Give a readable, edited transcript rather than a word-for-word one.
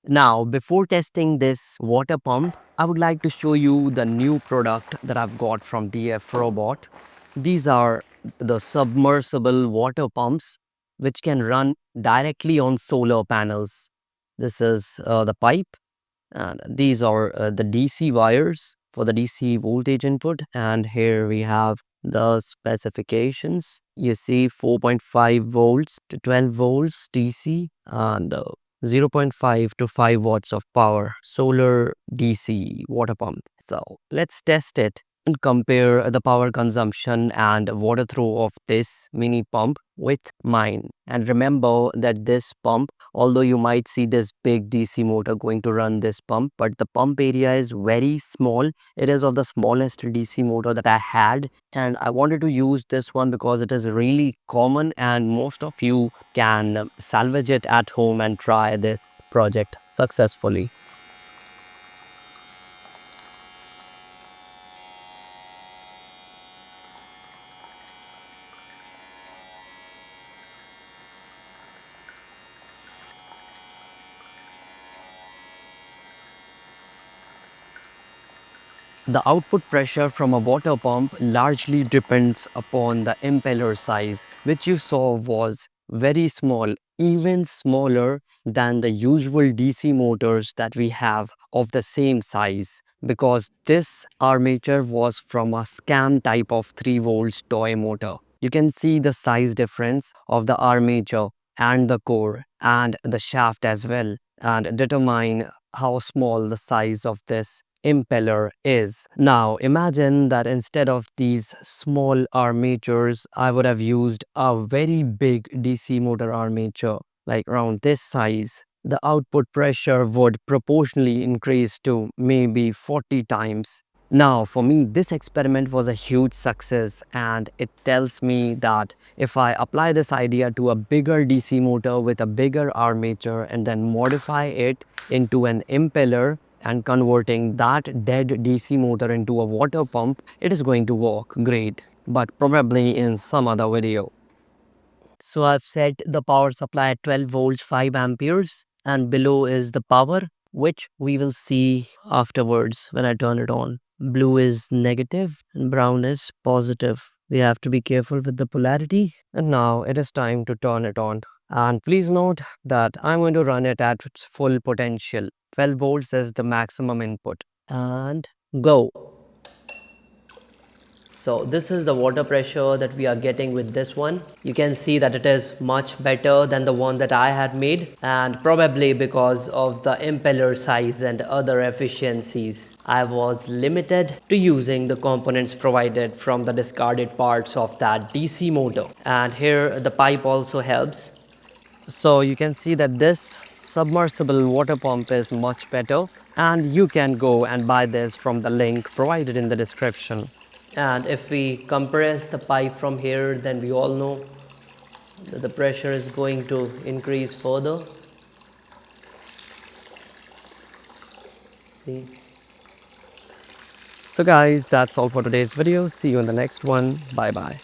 Now, before testing this water pump, I would like to show you the new product that I've got from DF Robot. These are the submersible water pumps which can run directly on solar panels. This is the pipe, and these are the DC wires for the DC voltage input. And here we have the specifications. You see 4.5 volts to 12 volts DC and zero 0.5 to 5 watts of power solar DC water pump. So let's test it and compare the power consumption and water throw of this mini pump with mine. And remember that this pump, although you might see this big DC motor going to run this pump, but the pump area is very small. It is of the smallest DC motor that I had, and I wanted to use this one because it is really common and most of you can salvage it at home and try this project successfully. The output pressure from a water pump largely depends upon the impeller size, which you saw was very small, even smaller than the usual DC motors that we have of the same size, because this armature was from a scam type of 3 volts toy motor. You can see the size difference of the armature and the core and the shaft as well, and determine how small the size of this impeller is. Now imagine that instead of these small armatures, I would have used a very big DC motor armature like around this size. The output pressure would proportionally increase to maybe 40 times. Now, for me, this experiment was a huge success, and it tells me that if I apply this idea to a bigger DC motor with a bigger armature and then modify it into an impeller and converting that dead DC motor into a water pump, it is going to work great, but probably in some other video. So I've set the power supply at 12 volts 5 amperes, and below is the power, which we will see afterwards when I turn it on. Blue is negative and brown is positive. We have to be careful with the polarity. And now it is time to turn it on. And please note that I'm going to run it at its full potential. 12 volts is the maximum input. And go. So this is the water pressure that we are getting with this one. You can see that it is much better than the one that I had made, and probably because of the impeller size and other efficiencies, I was limited to using the components provided from the discarded parts of that DC motor. And here the pipe also helps. So you can see that this submersible water pump is much better, and you can go and buy this from the link provided in the description. And if we compress the pipe from here, then we all know that the pressure is going to increase further. See. So guys, that's all for today's video. See you in the next one. Bye bye.